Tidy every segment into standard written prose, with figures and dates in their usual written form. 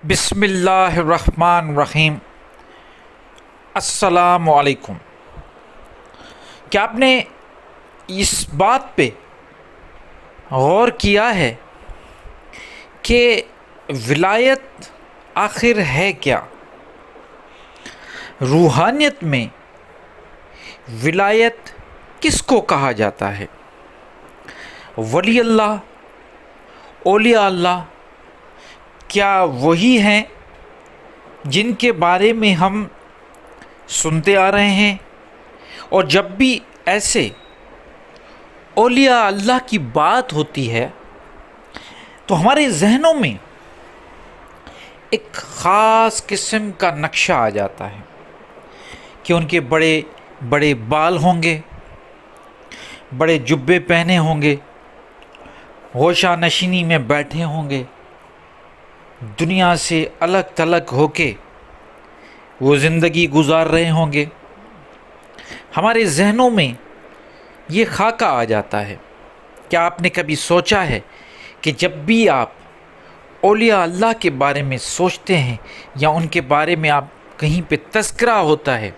بسم اللہ الرحمن الرحیم۔ السلام علیکم۔ کیا آپ نے اس بات پہ غور کیا ہے کہ ولایت آخر ہے کیا؟ روحانیت میں ولایت کس کو کہا جاتا ہے؟ ولی اللہ، اولیاء اللہ کیا وہی ہیں جن کے بارے میں ہم سنتے آ رہے ہیں؟ اور جب بھی ایسے اولیاء اللہ کی بات ہوتی ہے تو ہمارے ذہنوں میں ایک خاص قسم کا نقشہ آ جاتا ہے کہ ان کے بڑے بڑے بال ہوں گے، بڑے جبے پہنے ہوں گے، ہوشہ نشینی میں بیٹھے ہوں گے، دنیا سے الگ تھلگ ہو کے وہ زندگی گزار رہے ہوں گے۔ ہمارے ذہنوں میں یہ خاکہ آ جاتا ہے۔ کیا آپ نے کبھی سوچا ہے کہ جب بھی آپ اولیاء اللہ کے بارے میں سوچتے ہیں یا ان کے بارے میں آپ کہیں پہ تذکرہ ہوتا ہے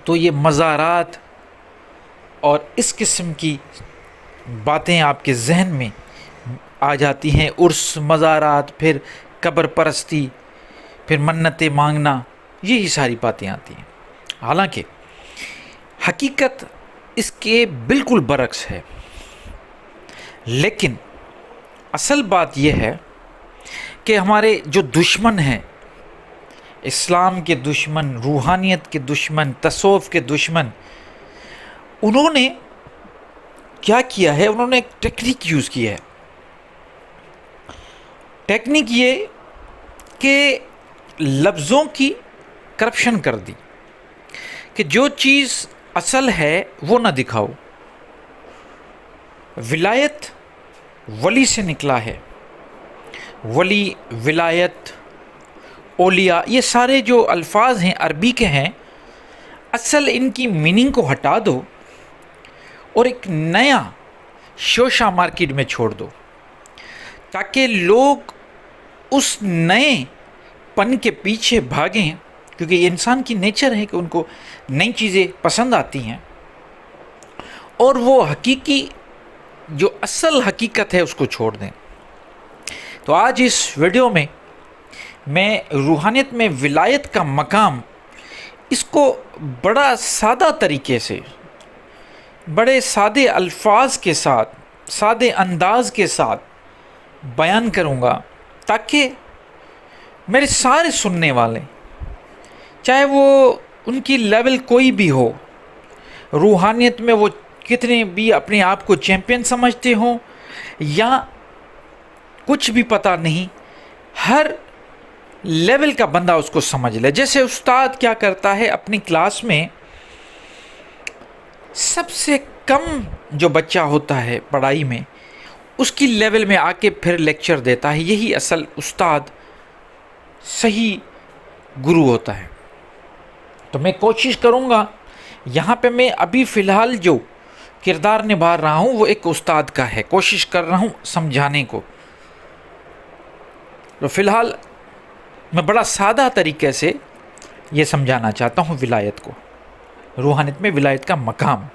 تو یہ مزارات اور اس قسم کی باتیں آپ کے ذہن میں آ جاتی ہیں؟ عرس، مزارات، پھر قبر پرستی، پھر منتیں مانگنا، یہی ساری باتیں آتی ہیں۔ حالانکہ حقیقت اس کے بالکل برعکس ہے، لیکن اصل بات یہ ہے کہ ہمارے جو دشمن ہیں، اسلام کے دشمن، روحانیت کے دشمن، تصوف کے دشمن، انہوں نے کیا کیا ہے؟ انہوں نے ایک ٹیکنیک یوز کی ہے۔ ٹیکنیک یہ کہ لفظوں کی کرپشن کر دی کہ جو چیز اصل ہے وہ نہ دکھاؤ۔ ولایت ولی سے نکلا ہے۔ ولی، ولایت، اولیاء، یہ سارے جو الفاظ ہیں عربی کے ہیں، اصل ان کی میننگ کو ہٹا دو اور ایک نیا شوشہ مارکیٹ میں چھوڑ دو تاکہ لوگ اس نئے پن کے پیچھے بھاگیں، کیونکہ یہ انسان کی نیچر ہے کہ ان کو نئی چیزیں پسند آتی ہیں، اور وہ حقیقی جو اصل حقیقت ہے اس کو چھوڑ دیں۔ تو آج اس ویڈیو میں روحانیت میں ولایت کا مقام، اس کو بڑا سادہ طریقے سے، بڑے سادے الفاظ کے ساتھ، سادے انداز کے ساتھ بیان کروں گا تاکہ میرے سارے سننے والے، چاہے وہ ان کی لیول کوئی بھی ہو، روحانیت میں وہ کتنے بھی اپنے آپ کو چیمپئن سمجھتے ہوں یا کچھ بھی پتہ نہیں، ہر لیول کا بندہ اس کو سمجھ لے۔ جیسے استاد کیا کرتا ہے اپنی کلاس میں، سب سے کم جو بچہ ہوتا ہے پڑھائی میں، اس کی لیول میں آ کے پھر لیکچر دیتا ہے۔ یہی اصل استاد، صحیح گرو ہوتا ہے۔ تو میں کوشش کروں گا یہاں پہ، میں ابھی فی الحال جو کردار نبھا رہا ہوں وہ ایک استاد کا ہے، کوشش کر رہا ہوں سمجھانے کو۔ تو فی الحال میں بڑا سادہ طریقے سے یہ سمجھانا چاہتا ہوں ولایت کو، روحانیت میں ولایت کا مقام۔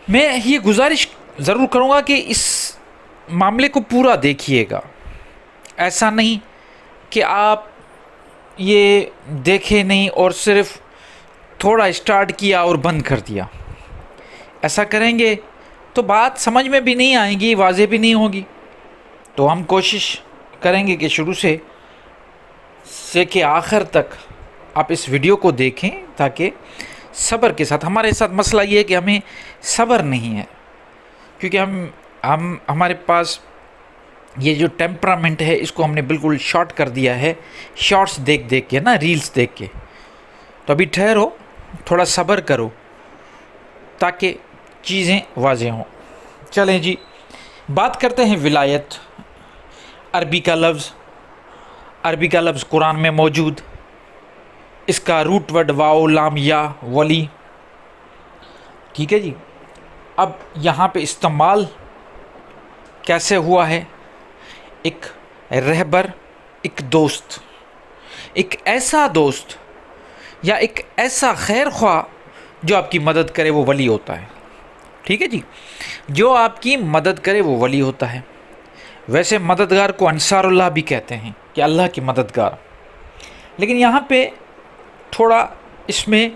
میں یہ گزارش ضرور کروں گا کہ اس معاملے کو پورا دیکھیے گا، ایسا نہیں کہ آپ یہ دیکھے نہیں اور صرف تھوڑا اسٹارٹ کیا اور بند کر دیا۔ ایسا کریں گے تو بات سمجھ میں بھی نہیں آئے گی، واضح بھی نہیں ہوگی۔ تو ہم کوشش کریں گے کہ شروع سے کہ آخر تک آپ اس ویڈیو کو دیکھیں تاکہ صبر کے ساتھ۔ ہمارے ساتھ مسئلہ یہ ہے کہ ہمیں صبر نہیں ہے، کیونکہ ہمارے پاس یہ جو ٹیمپرامنٹ ہے اس کو ہم نے بالکل شارٹ کر دیا ہے، شارٹس دیکھ کے نا، ریلز دیکھ کے۔ تو ابھی ٹھہرو، تھوڑا صبر کرو تاکہ چیزیں واضح ہوں۔ چلیں جی، بات کرتے ہیں ولایت۔ عربی کا لفظ قرآن میں موجود، اس کا روٹ ورڈ واو لام یا، ولی، ٹھیک ہے جی۔ اب یہاں پہ استعمال کیسے ہوا ہے؟ ایک رہبر، ایک دوست، ایک ایسا دوست یا ایک ایسا خیر خواہ جو آپ کی مدد کرے، وہ ولی ہوتا ہے. ٹھیک ہے جی، جو آپ کی مدد کرے وہ ولی ہوتا ہے. ویسے مددگار کو انصار اللہ بھی کہتے ہیں کہ اللہ کی مددگار. لیکن یہاں پہ تھوڑا اس میں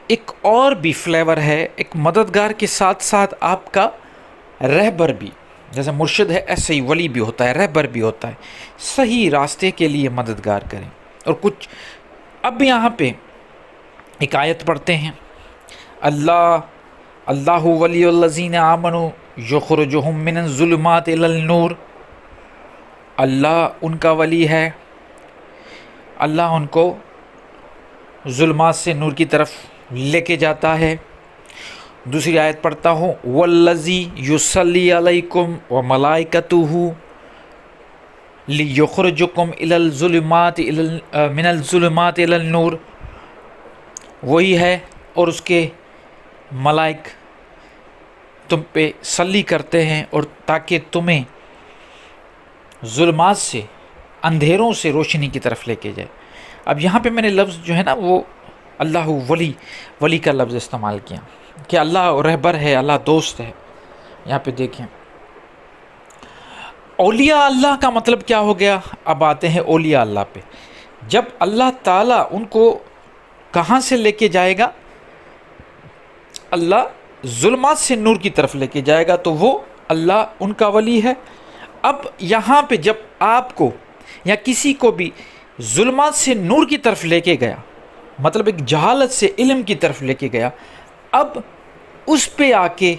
ایک اور بھی فلیور ہے. ایک مددگار کے ساتھ ساتھ آپ کا رہبر بھی، جیسے مرشد ہے ایسے ہی ولی بھی ہوتا ہے، رہبر بھی ہوتا ہے، صحیح راستے کے لیے مددگار کریں. اور کچھ اب یہاں پہ ایک آیت پڑھتے ہیں، اللہ ولی الذین آمنوا یخرجہم من الظلمات الی النور. اللہ ان کا ولی ہے، اللہ ان کو ظلمات سے نور کی طرف لے کے جاتا ہے. دوسری آیت پڑھتا ہوں، والذی یصلی علیکم وملائکتہ لیخرجکم الی الظلمات من الظلمات الی النور. وہی ہے اور اس کے ملائک تم پہ صلی کرتے ہیں اور تاکہ تمہیں ظلمات سے، اندھیروں سے روشنی کی طرف لے کے جائے. اب یہاں پہ میں نے لفظ جو ہے نا وہ اللہ ولی کا لفظ استعمال کیا کہ اللہ رہبر ہے، اللہ دوست ہے. یہاں پہ دیکھیں اولیاء اللہ کا مطلب کیا ہو گیا. اب آتے ہیں اولیاء اللہ پہ. جب اللہ تعالیٰ ان کو کہاں سے لے کے جائے گا، اللہ ظلمات سے نور کی طرف لے کے جائے گا، تو وہ اللہ ان کا ولی ہے. اب یہاں پہ جب آپ کو یا کسی کو بھی ظلمات سے نور کی طرف لے کے گیا، مطلب ایک جہالت سے علم کی طرف لے کے گیا، اب اس پہ آ کے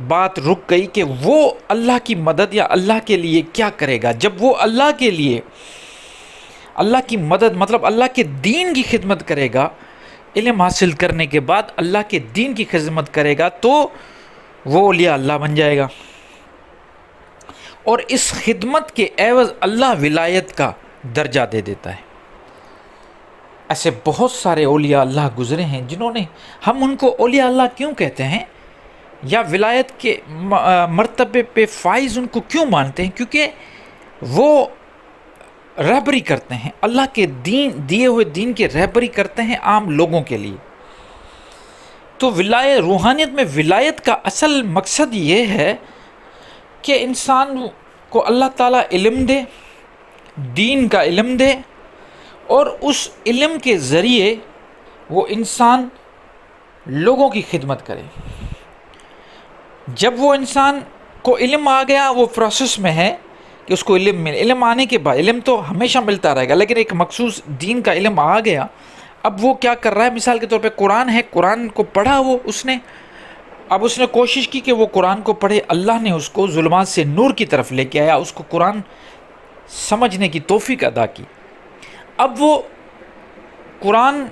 بات رک گئی کہ وہ اللہ کی مدد یا اللہ کے لیے کیا کرے گا. جب وہ اللہ کے لیے، اللہ کی مدد مطلب اللہ کے دین کی خدمت کرے گا، علم حاصل کرنے کے بعد اللہ کے دین کی خدمت کرے گا، تو وہ اولیاء اللہ بن جائے گا. اور اس خدمت کے عوض اللہ ولایت کا درجہ دے دیتا ہے. ایسے بہت سارے اولیاء اللہ گزرے ہیں جنہوں نے، ہم ان کو اولیاء اللہ کیوں کہتے ہیں یا ولایت کے مرتبے پہ فائز ان کو کیوں مانتے ہیں؟ کیونکہ وہ رہبری کرتے ہیں، اللہ کے دین، دیے ہوئے دین کی رہبری کرتے ہیں عام لوگوں کے لیے. تو روحانیت میں ولایت کا اصل مقصد یہ ہے کہ انسان کو اللہ تعالیٰ علم دے، دین کا علم دے، اور اس علم کے ذریعے وہ انسان لوگوں کی خدمت کرے. جب وہ انسان کو علم آ گیا، وہ پروسیس میں ہے کہ اس کو علم ملے. علم آنے کے بعد، علم تو ہمیشہ ملتا رہے گا، لیکن ایک مخصوص دین کا علم آ گیا. اب وہ کیا کر رہا ہے؟ مثال کے طور پہ قرآن ہے، قرآن کو پڑھا اس نے، اب اس نے کوشش کی کہ وہ قرآن کو پڑھے. اللہ نے اس کو ظلمات سے نور کی طرف لے کے آیا، اس کو قرآن سمجھنے کی توفیق عطا کی. اب وہ قرآن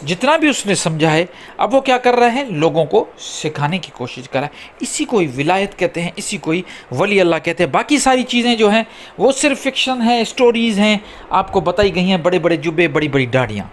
جتنا بھی اس نے سمجھا ہے، اب وہ کیا کر رہے ہیں؟ لوگوں کو سکھانے کی کوشش کر رہا ہے. اسی کو ہی ولایت کہتے ہیں، اسی کو ہی ولی اللہ کہتے ہیں. باقی ساری چیزیں جو ہیں وہ صرف فکشن ہیں، اسٹوریز ہیں، آپ کو بتائی گئی ہیں، بڑے بڑے جبے، بڑی بڑی داڑھیاں.